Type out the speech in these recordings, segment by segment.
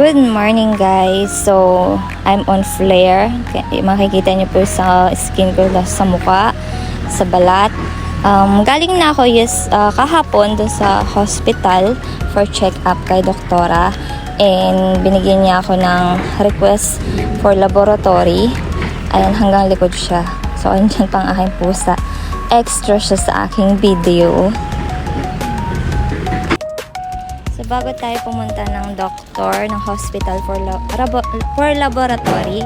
Good morning guys. So, I'm on flare. Makikita niyo po sa skin ko sa mukha, sa balat. Galing na ako kahapon doon sa hospital for check-up kay doktora. And binigyan niya ako ng request for laboratory. Ayan, hanggang likod siya. So, andyan pang aking pusa. Extra siya sa aking video. So, bago tayo pumunta ng doktor, ng hospital for laboratory,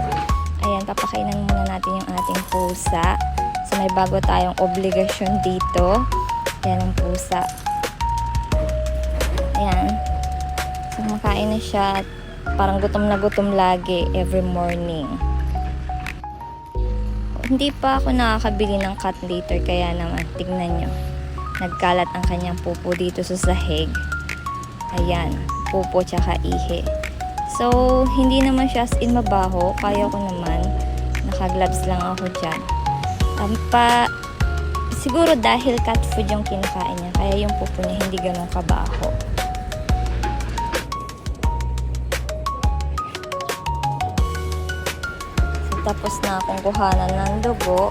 ayan, papakainan muna natin yung ating pusa. So, may bago tayong obligasyon dito. Ayan ang pusa. Ayan. So, makain na siya. Parang gutom na gutom lagi every morning. Hindi pa ako nakakabili ng cat litter, kaya naman, tignan nyo. Nagkalat ang kanyang pupo dito sa sahig. Ayan, pupo tsaka ihi. So, hindi naman siya as in mabaho. Kaya ko naman. Naka-gloves lang ako dyan. Siguro dahil cat food yung kinakain niya, kaya yung pupo niya hindi ganun kabaho. So, tapos na akong kuhanan ng dugo.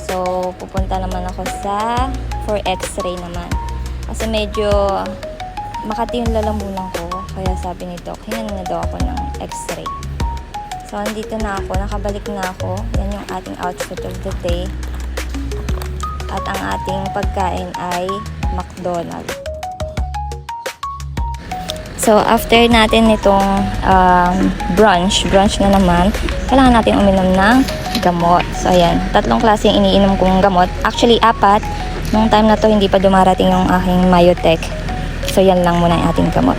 So, pupunta naman ako for x-ray naman. Kasi medyo makati yung lalamunan ko, kaya sabi ni Doc, hingan na daw ako ng x-ray. So, andito na ako, nakabalik na ako. Yan yung ating outfit of the day. At ang ating pagkain ay McDonald's. So, after natin itong brunch na naman, kailangan natin uminom ng gamot. So, ayan, 3 klase yung iniinom kong gamot. Actually, 4. Nung time na to, hindi pa dumarating yung aking Myotech. So, yan lang muna yung ating gamot.